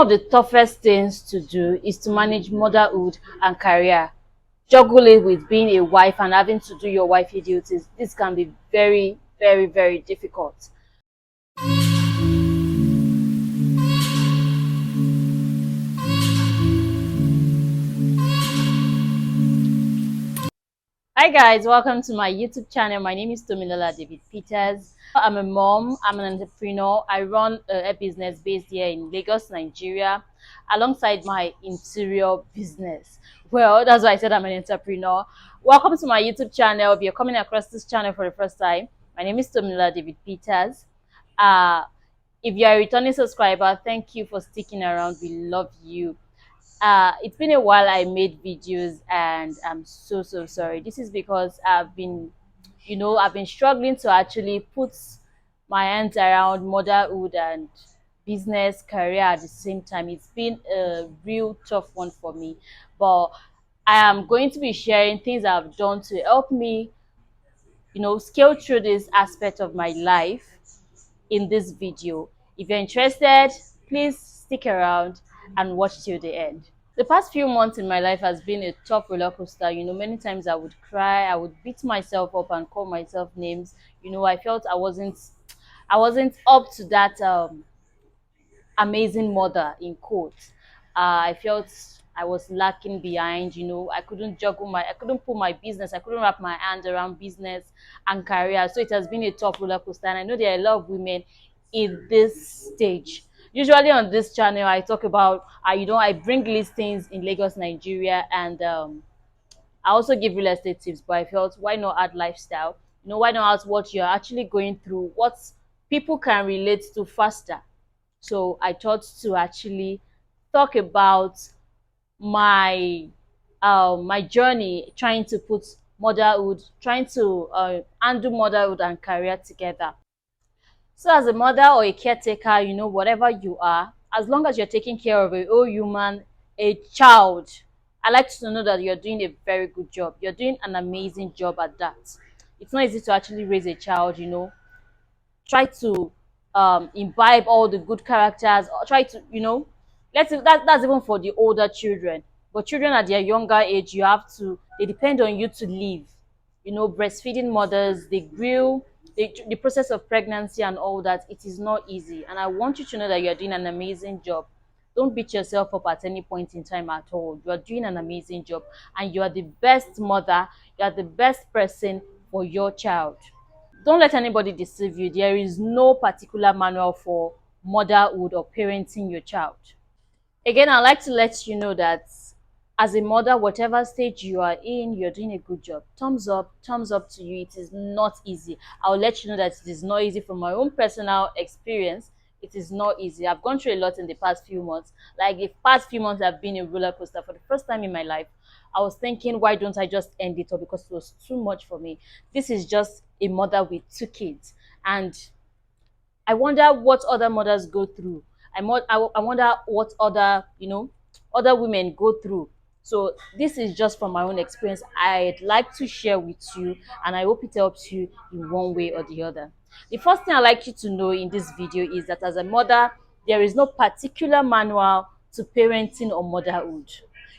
of the toughest things to do is to manage motherhood and career. Juggle it with being a wife and having to do your wifey duties. This can be very, very, very difficult. Hi guys, welcome to my YouTube channel. My name is Tomilola David Peters. I'm a mom, I'm an entrepreneur. I run a business based here in Lagos, Nigeria, alongside my interior business. Well, that's why I said I'm an entrepreneur. Welcome to my YouTube channel. If you're coming across this channel for the first time, my name is Tomilola David Peters. Uh, if you're a returning subscriber, thank you for sticking around. We love you. It's been a while I made videos and I'm so sorry. This is because I've been struggling to actually put my hands around motherhood and business career at the same time. It's been a real tough one for me, but I am going to be sharing things I've done to help me, scale through this aspect of my life in this video. If you're interested, please stick around and watch till the end. The past few months in my life has been a tough roller coaster. Many times I would cry, I would beat myself up and call myself names. I felt I wasn't up to that amazing mother in quotes. I felt I was lacking behind. I couldn't put my business, I couldn't wrap my hand around business and career. So it has been a tough roller coaster. And I know there are a lot of women in this stage. Usually on this channel, I talk about, I bring listings in Lagos, Nigeria, and I also give real estate tips. But I felt, why not add lifestyle? Why not add what you're actually going through, what people can relate to faster. So I thought to actually talk about my my journey trying to put motherhood, trying to undo motherhood and career together. So as a mother or a caretaker, whatever you are, as long as you're taking care of a whole human, a child, I like to know that you're doing a very good job. You're doing an amazing job at that. It's not easy to actually raise a child. Try to imbibe all the good characters, or try to that's even for the older children. But children at their younger age, they depend on you to live. Breastfeeding mothers, they grew, the process of pregnancy and all that, it is not easy, and I want you to know that you're doing an amazing job. Don't beat yourself up at any point in time at all. You are doing an amazing job, and you are the best mother, you are the best person for your child. Don't let anybody deceive you. There is no particular manual for motherhood or parenting your child. Again, I'd like to let you know that as a mother, whatever stage you are in, you're doing a good job. Thumbs up to you. It is not easy. I'll let you know that it is not easy from my own personal experience. It is not easy. I've gone through a lot in the past few months. Like the past few months have been a roller coaster. For the first time in my life, I was thinking, why don't I just end it all, because it was too much for me. This is just a mother with two kids. And I wonder what other mothers go through. I wonder what other women go through. So this is just from my own experience. I'd like to share with you, and I hope it helps you in one way or the other. The first thing I'd like you to know in this video is that as a mother, there is no particular manual to parenting or motherhood.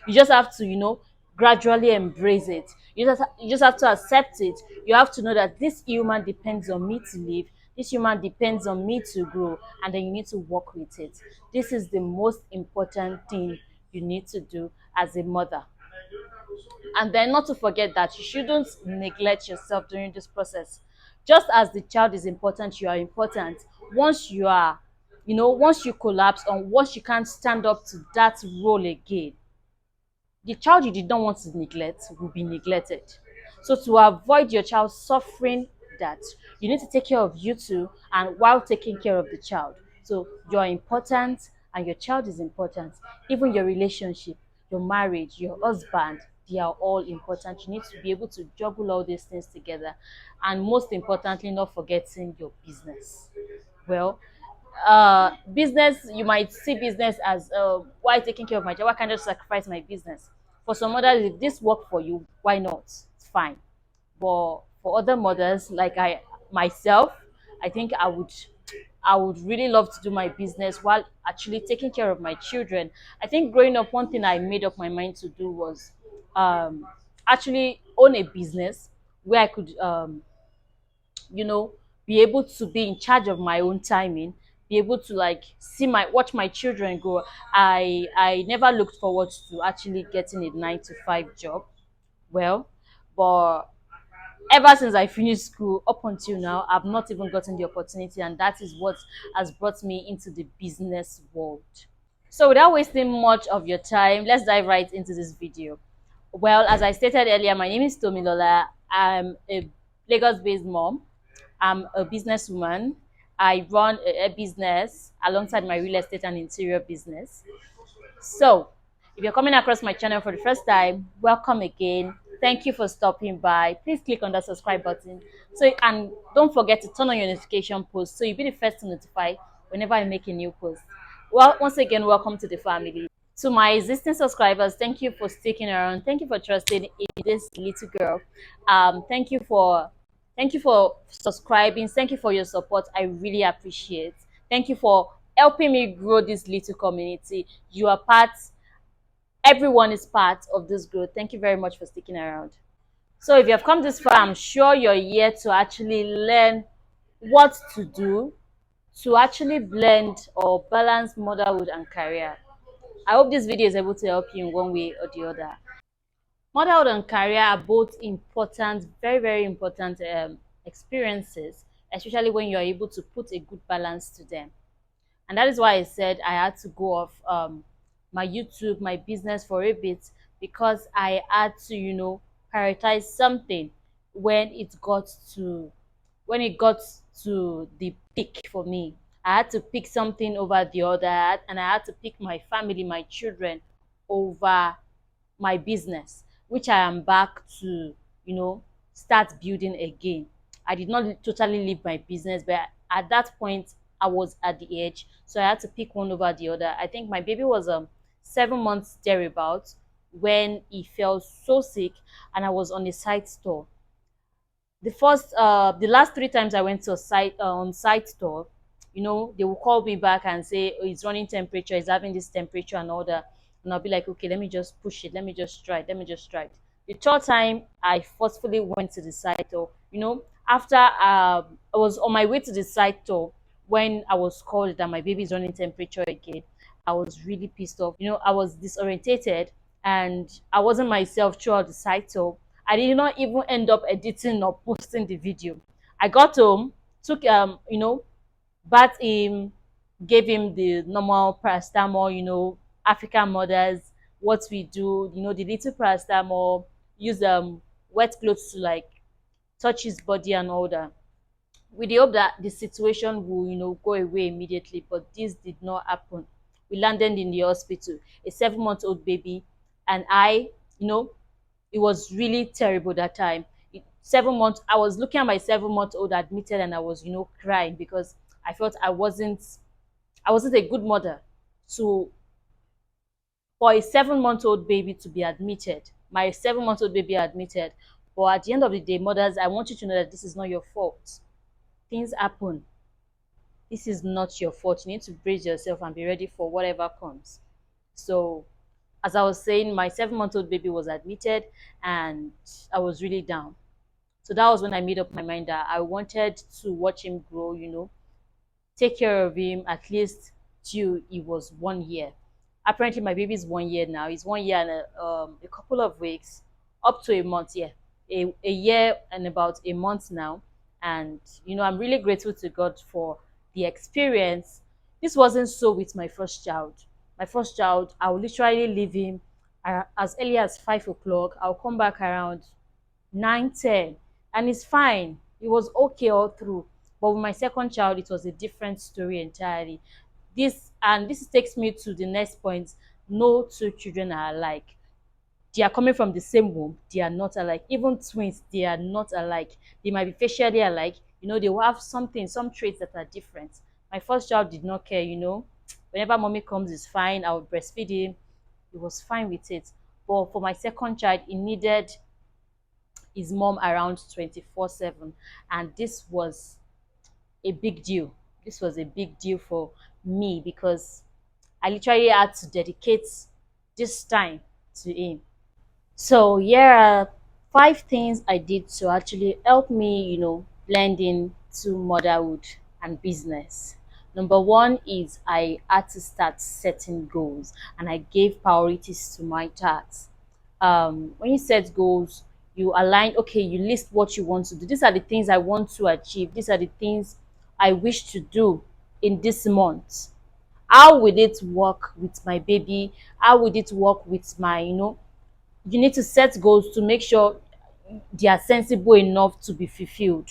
You just have to, gradually embrace it. You just have to accept it. You have to know that this human depends on me to live. This human depends on me to grow, and then you need to work with it. This is the most important thing you need to do as a mother. And then not to forget that you shouldn't neglect yourself during this process. Just as the child is important, you are important. Once you are, once you collapse, or once you can't stand up to that role again, the child you did not want to neglect will be neglected. So to avoid your child suffering that, you need to take care of you too, and while taking care of the child. So you're important and your child is important. Even your relationship, your marriage, your husband, they are all important. You need to be able to juggle all these things together. And most importantly, not forgetting your business. Well, business, you might see business as why taking care of my child, why can't I just sacrifice my business? For some others, if this work for you, why not? It's fine. But for other mothers like I myself, I think I would really love to do my business while actually taking care of my children. I think growing up, one thing I made up my mind to do was um, actually own a business where I could, you know, be able to be in charge of my own timing, be able to like watch my children grow. I never looked forward to actually getting a 9 to 5 job. Well, but ever since I finished school up until now, I've not even gotten the opportunity, and that is what has brought me into the business world. So without wasting much of your time, let's dive right into this video. Well, as I stated earlier, my name is Tomilola. I'm a Lagos-based mom. I'm a businesswoman. I run a business alongside my real estate and interior business. So, if you're coming across my channel for the first time, welcome again. Thank you for stopping by. Please click on that subscribe button. And don't forget to turn on your notification post so you'll be the first to notify whenever I make a new post. Well, once again, welcome to the family. To my existing subscribers, thank you for sticking around. Thank you for trusting in this little girl. Thank you for subscribing. Thank you for your support. I really appreciate. Thank you for helping me grow this little community. You are part, everyone is part of this growth. Thank you very much for sticking around. So if you have come this far, I'm sure you're here to actually learn what to do to actually blend or balance motherhood and career. I hope this video is able to help you in one way or the other. Motherhood and career are both important, very, very important experiences, especially when you're able to put a good balance to them. And that is why I said I had to go off my YouTube, my business for a bit, because I had to, prioritize something when it got to when it got to the peak for me. I had to pick something over the other, and I had to pick my family, my children over my business, which I am back to, start building again. I did not totally leave my business, but at that point, I was at the edge. So I had to pick one over the other. I think my baby was 7 months thereabouts when he fell so sick, and I was on a site store. The last 3 times I went to a site on site store, they will call me back and say, oh, it's running temperature, it's having this temperature and all that. And I'll be like, okay, let me just push it, let me just try it, let me just try it. The third time I forcefully went to the site store, after I was on my way to the site store when I was called that my baby is running temperature again. I was really pissed off. I was disorientated, and I wasn't myself throughout the site tour. I did not even end up editing or posting the video. I got home, took bath him, gave him the normal paracetamol, African mothers, what we do, the little paracetamol, use wet clothes to like touch his body and all that. With the hope that the situation will, go away immediately, but this did not happen. We landed in the hospital, a 7-month-old baby, and you know, it was really terrible that time. 7 months, I was looking at my 7-month-old admitted, and I was, crying because I felt I wasn't a good mother. So for a 7-month-old baby to be admitted, my 7-month-old baby admitted, but at the end of the day, mothers, I want you to know that this is not your fault. Things happen. This is not your fault. You need to brace yourself and be ready for whatever comes. So, as I was saying, my 7-month-old baby was admitted, and I was really down. So that was when I made up my mind that I wanted to watch him grow, take care of him at least till he was 1 year. Apparently, my baby is 1 year now. He's 1 year and a couple of weeks, up to a month. Yeah, a year and about a month now. And I'm really grateful to God for the experience. This wasn't so with my first child. My first child, I would literally leave him as early as 5 o'clock. I'll come back around 9, 10, and it's fine. It was okay all through. But with my second child, it was a different story entirely. This takes me to the next point. No two children are alike. They are coming from the same womb. They are not alike. Even twins, they are not alike. They might be facially alike. They will have some traits that are different. My first child did not care. Whenever mommy comes, it's fine. I would breastfeed him. He was fine with it. But for my second child, he needed his mom around 24/7, and this was a big deal. This was a big deal for me because I literally had to dedicate this time to him. So here are five things I did to actually help me, blend into motherhood and business. Number one is I had to start setting goals and I gave priorities to my tasks. When you set goals, you align, okay, you list what you want to do. These are the things I want to achieve. These are the things I wish to do in this month. How will it work with my baby? How will it work with my, you need to set goals to make sure they are sensible enough to be fulfilled.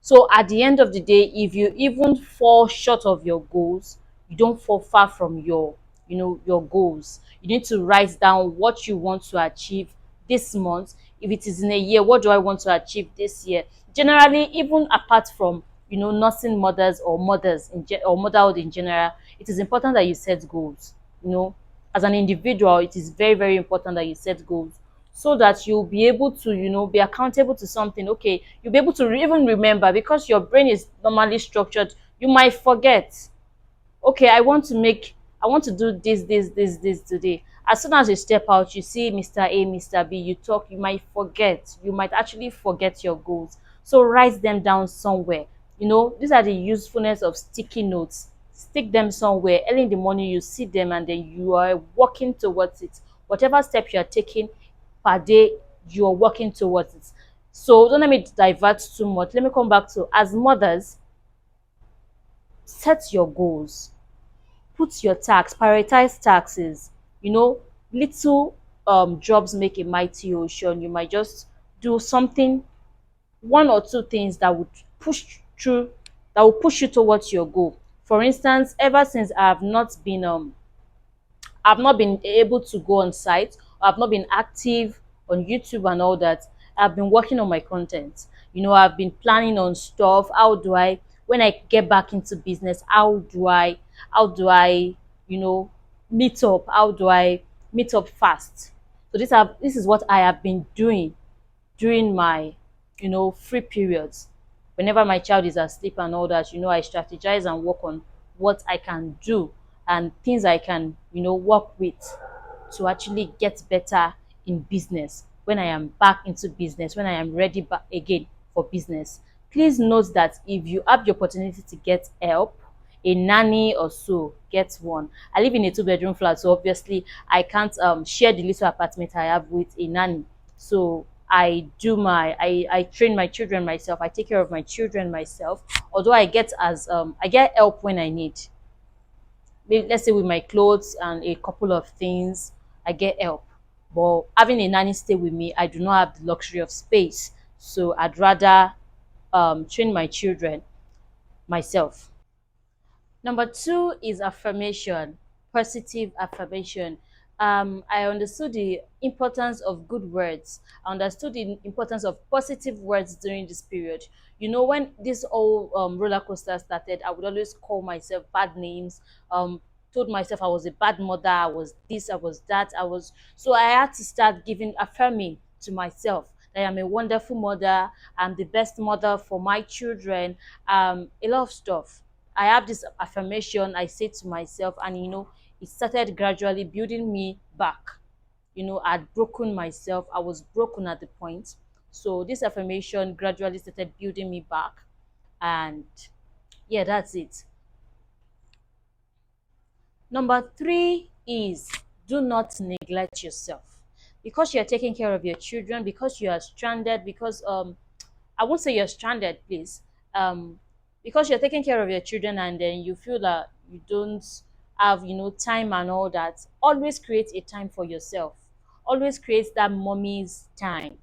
So at the end of the day, if you even fall short of your goals, you don't fall far from your goals. You need to write down what you want to achieve this month. If it is in a year, what do I want to achieve this year? Generally, even apart from nursing mothers or or motherhood in general, it is important that you set goals. As an individual, it is very, very important that you set goals so that you'll be able to, be accountable to something. Okay, you'll be able to even remember because your brain is normally structured. You might forget. Okay, I want to do this today. As soon as you step out, you see Mr. A, Mr. B, you talk, you might forget. You might actually forget your goals. So write them down somewhere. These are the usefulness of sticky notes. Stick them somewhere. Early in the morning, you see them and then you are working towards it. Whatever step you are taking per day, you are working towards it. So don't let me divert too much. Let me come back to, as mothers, set your goals, put your tax, prioritize taxes. Little jobs make a mighty ocean. You might just do something, one or two things that would push through, that will push you towards your goal. For instance, ever since I've not been able to go on site, I've not been active on YouTube and all that. I've been working on my content. I've been planning on stuff. How do I, when I get back into business, how do I, you know, meet up? How do I meet up fast? So this is what I have been doing during my free periods. Whenever my child is asleep and all that, I strategize and work on what I can do and things I can work with to actually get better in business when I am back into business, when I am ready back again for business. Please note that if you have the opportunity to get help, a nanny or so, get one. I live in a two-bedroom flat, so obviously I can't share the little apartment I have with a nanny. So I train my children myself. I take care of my children myself. Although I get help when I need. Maybe, let's say with my clothes and a couple of things, I get help. But having a nanny stay with me, I do not have the luxury of space. So I'd rather train my children myself. Number two is affirmation, positive affirmation. I understood the importance of good words. I understood the importance of positive words during this period. When this whole roller coaster started, I would always call myself bad names. Told myself I was a bad mother. I was this. I was that. So I had to start giving affirming to myself that I am a wonderful mother. I'm the best mother for my children. A lot of stuff. I have this affirmation I say to myself, and it started gradually building me back. I'd broken myself, I was broken at the point. So this affirmation gradually started building me back. And yeah, that's it. Number three is do not neglect yourself. Because you're taking care of your children, because you are stranded, because I won't say you're stranded, please. Because you're taking care of your children and then you feel that you don't have, time and all that, always create a time for yourself. Always create that mommy's time.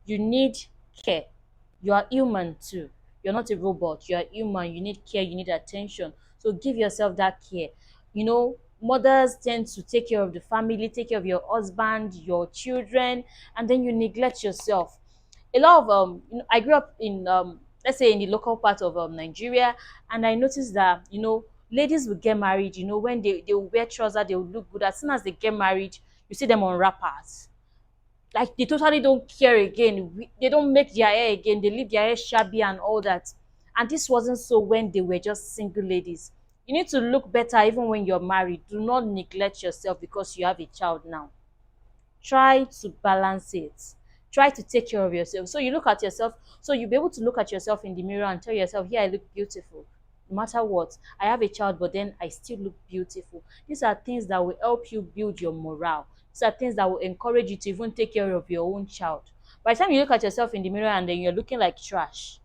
You need care. You are human too. You're not a robot. You are human. You need care. You need attention. So give yourself that care. Mothers tend to take care of the family, take care of your husband, your children, and then you neglect yourself. A lot of I grew up in let's say in the local part of Nigeria, and I noticed that ladies will get married. When they will wear trousers, they will look good. As soon as they get married, you see them on wrappers. Like they totally don't care again. They don't make their hair again. They leave their hair shabby and all that. And this wasn't so when they were just single ladies. You need to look better even when you're married. Do not neglect yourself because you have a child now. Try to balance it. Try to take care of yourself. So you look at yourself, so you'll be able to look at yourself in the mirror and tell yourself, yeah, I look beautiful. No matter what, I have a child, but then I still look beautiful. These are things that will help you build your morale. These are things that will encourage you to even take care of your own child. By the time you look at yourself in the mirror and then you're looking like trash,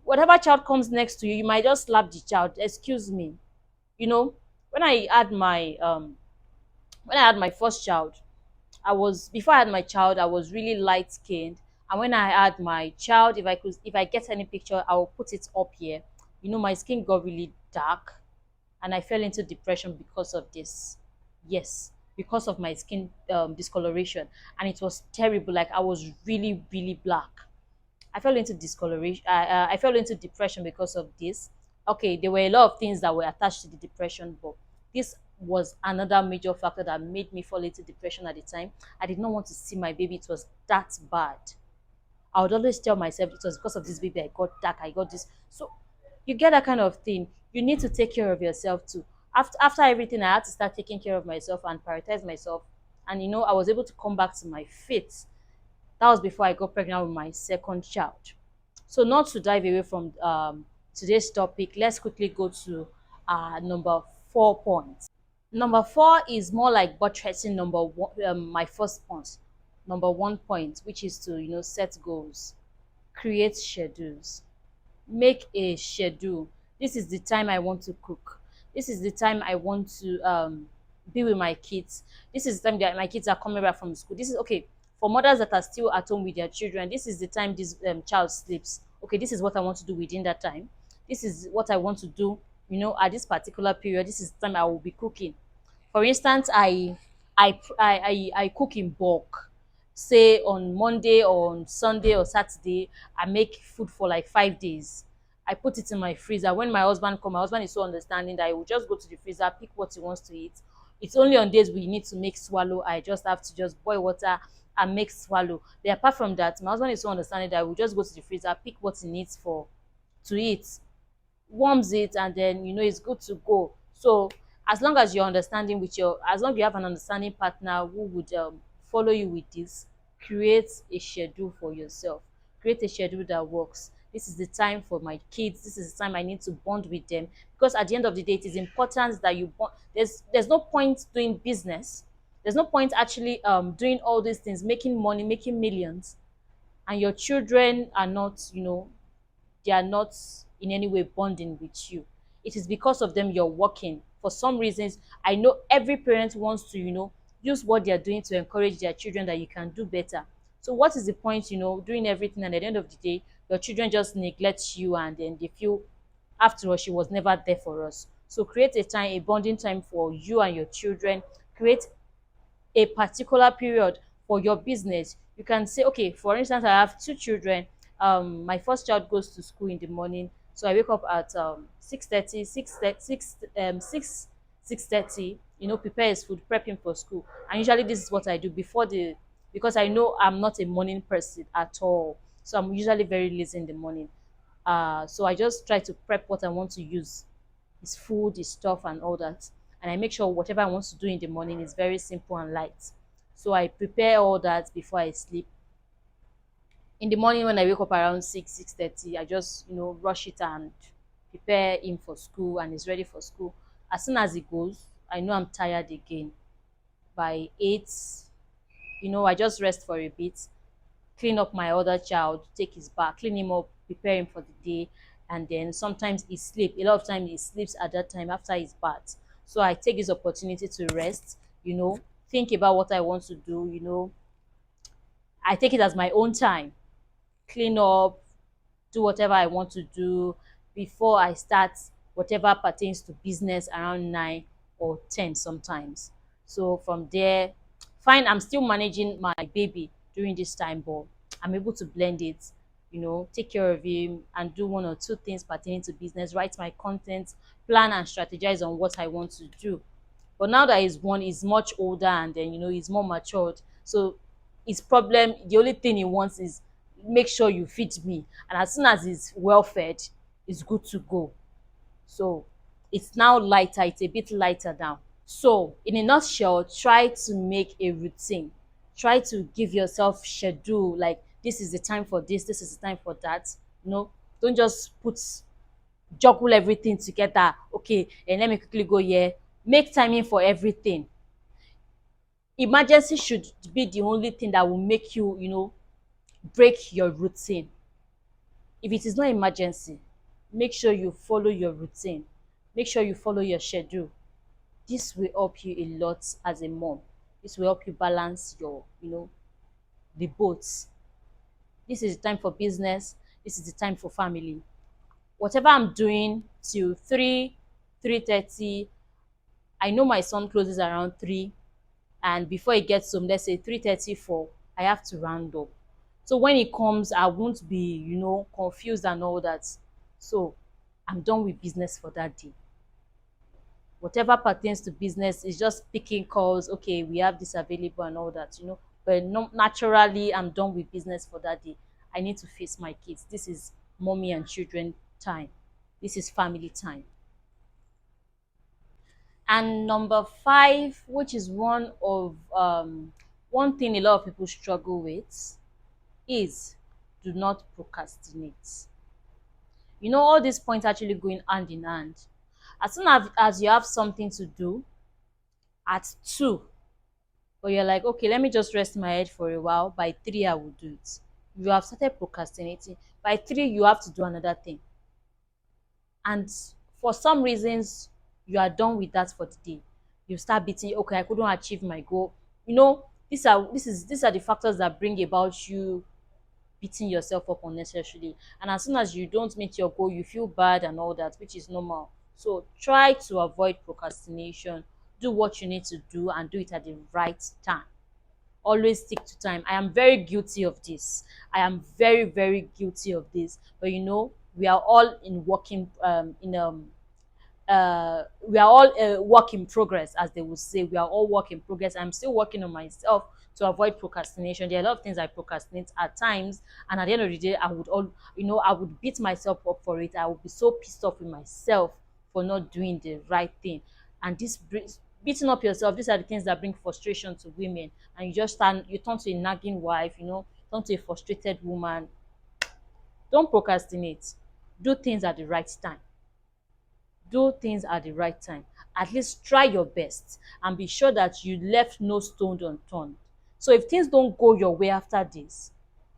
whatever child comes next to you, you might just slap the child. Excuse me. You know, when I had my first child, I was before I had my child, I was really light skinned. And when I had my child, if I get any picture, I will put it up here. You know, my skin got really dark and I fell into depression because of this. Yes, because of my skin discoloration. And it was terrible. Like I was really, really black. I fell into discoloration. I fell into depression because of this. Okay, there were a lot of things that were attached to the depression, but this was another major factor that made me fall into depression at the time. I did not want to see my baby. It was that bad. I would always tell myself it was because of this baby I got dark, I got this. So you get that kind of thing. You need to take care of yourself too. After everything, I had to start taking care of myself and prioritize myself. And you know, I was able to come back to my feet. That was before I got pregnant with my second child. So, not to dive away from today's topic, let's quickly go to number 4 points. Number four is more like buttressing number one, my first point. Number 1 point, which is to set goals, create schedules, make a schedule. This is the time I want to cook. This is the time I want to be with my kids. This is the time that my kids are coming back from school. This is okay for mothers that are still at home with their children. This is the time this child sleeps. Okay, this is what I want to do within that time. This is what I want to do. At this particular period, this is the time I will be cooking. For instance, I cook in bulk. Say on Monday or on Sunday or Saturday, I make food for like 5 days. I put it in my freezer. When my husband come, my husband is so understanding that he will just go to the freezer, pick what he wants to eat. It's only on days we need to make swallow. I just have to just boil water and make swallow. But apart from that, my husband is so understanding that I will just go to the freezer, pick what he needs for to eat, warms it, and then it's good to go. So as long as you're understanding with your as long as you have an understanding partner who would follow you with this, create a schedule for yourself. Create a schedule that works. This is the time for my kids. This is the time I need to bond with them, because at the end of the day it is important that you bond. There's no point doing business. There's no point actually doing all these things, making money, making millions, and your children are not they are not in any way bonding with you. It is because of them you're working. For some reasons, I know every parent wants to, use what they are doing to encourage their children that you can do better. So what is the point, doing everything, and at the end of the day, your children just neglect you and then they feel, after all, she was never there for us. So create a time, a bonding time for you and your children. Create a particular period for your business. You can say, okay, for instance, I have two children. My first child goes to school in the morning, so I wake up at 6:30, 6:30. Prepare his food, prep him for school. And usually this is what I do before the because I know I'm not a morning person at all. So I'm usually very lazy in the morning. So I just try to prep what I want to use, his food, his stuff, and all that. And I make sure whatever I want to do in the morning is very simple and light. So I prepare all that before I sleep. In the morning when I wake up around 6:30, I just rush it and prepare him for school, and he's ready for school. As soon as he goes, I know I'm tired again. By 8, I just rest for a bit, clean up my other child, take his bath, clean him up, prepare him for the day, and then sometimes he sleep. A lot of times he sleeps at that time after his bath. So I take this opportunity to rest, think about what I want to do, I take it as my own time, clean up, do whatever I want to do before I start whatever pertains to business around 9 or 10 sometimes. So from there, fine, I'm still managing my baby during this time, but I'm able to blend it, take care of him and do one or two things pertaining to business, write my content, plan and strategize on what I want to do. But now that he's much older, and then he's more matured. So his problem, the only thing he wants is make sure you feed me, and as soon as it's well fed, it's good to go. So it's now lighter, it's a bit lighter now. So in a nutshell, try to make a routine. Try to give yourself schedule, like this is the time for this is the time for that. Don't just juggle everything together. Okay, and let me quickly go here. Make timing for everything. Emergency should be the only thing that will make you, break your routine. If it is not emergency, make sure you follow your routine. Make sure you follow your schedule. This will help you a lot as a mom. This will help you balance the boats. This is the time for business. This is the time for family. Whatever I'm doing till 3:30, I know my son closes around 3, and before he gets home, let's say 3:34, I have to round up. So when he comes, I won't be, confused and all that. So I'm done with business for that day. Whatever pertains to business is just picking calls. Okay, we have this available and all that. But no, naturally, I'm done with business for that day. I need to face my kids. This is mommy and children time. This is family time. And number 5, which is one thing a lot of people struggle with, is do not procrastinate. All these points actually going hand in hand. As soon as you have something to do at 2, but you're like, okay, let me just rest my head for a while, by 3 I will do it. You have started procrastinating. By 3 you have to do another thing, and for some reasons you are done with that for the day. You start beating, okay, I couldn't achieve my goal. These are the factors that bring about you beating yourself up unnecessarily. And as soon as you don't meet your goal, you feel bad and all that, which is normal. So try to avoid procrastination. Do what you need to do and do it at the right time. Always stick to time. I am very guilty of this. I am very, very guilty of this. But we are all we are all work in progress, as they would say. We are all work in progress. I'm still working on myself to avoid procrastination. There are a lot of things I procrastinate at times, and at the end of the day, I would beat myself up for it. I would be so pissed off with myself for not doing the right thing. And beating up yourself, these are the things that bring frustration to women. And you turn to a nagging wife, turn to a frustrated woman. Don't procrastinate. Do things at the right time. Do things at the right time. At least try your best and be sure that you left no stone unturned. So if things don't go your way after this,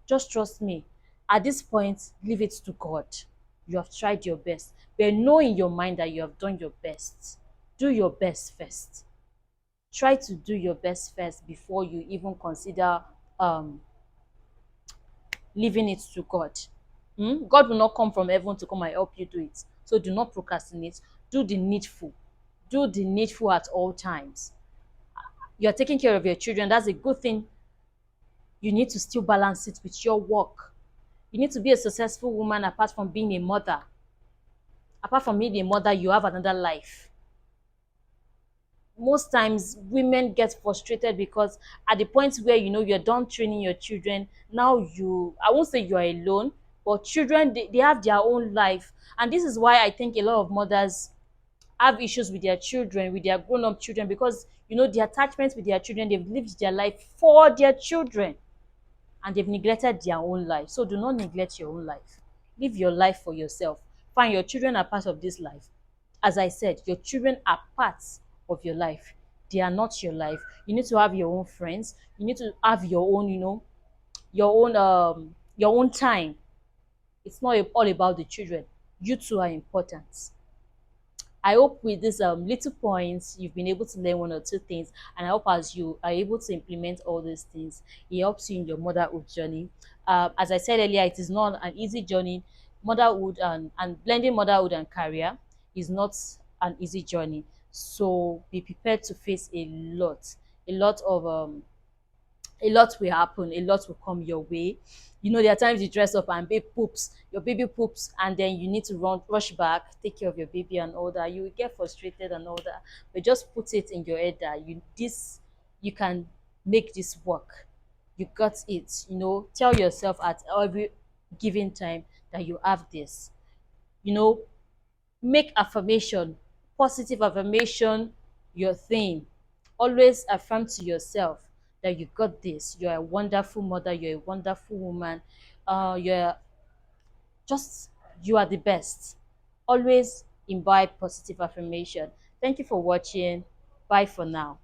just trust me. At this point, leave it to God. You have tried your best, but know in your mind that you have done your best. Do your best first. Try to do your best first before you even consider leaving it to God. God will not come from heaven to come and help you do it. So do not procrastinate. Do the needful. Do the needful at all times. You're taking care of your children. That's a good thing. You need to still balance it with your work. You need to be a successful woman apart from being a mother. Apart from being a mother, you have another life. Most times women get frustrated because at the point where you're done training your children, now I won't say you're alone, but children, they have their own life. And this is why I think a lot of mothers have issues with their children, with their grown-up children, because the attachment with their children, they've lived their life for their children and they've neglected their own life. So do not neglect your own life. Live your life for yourself. Fine, your children are part of this life. As I said, your children are parts of your life. They are not your life. You need to have your own friends. You need to have your own, your own time. It's not all about the children. You two are important. I hope with these little points, you've been able to learn one or two things. And I hope as you are able to implement all these things, it helps you in your motherhood journey. As I said earlier, it is not an easy journey. Motherhood and blending motherhood and career is not an easy journey. So be prepared to face a lot of a lot will happen, a lot will come your way. There are times you dress up and your baby poops, and then you need to rush back, take care of your baby and all that. You will get frustrated and all that. But just put it in your head that you can make this work. You got it. Tell yourself at every given time that you have this. You know, make affirmation, positive affirmation your thing. Always affirm to yourself that you got this. You're a wonderful mother, you're a wonderful woman. You're just you are the best. Always imbibe positive affirmation. Thank you for watching. Bye for now.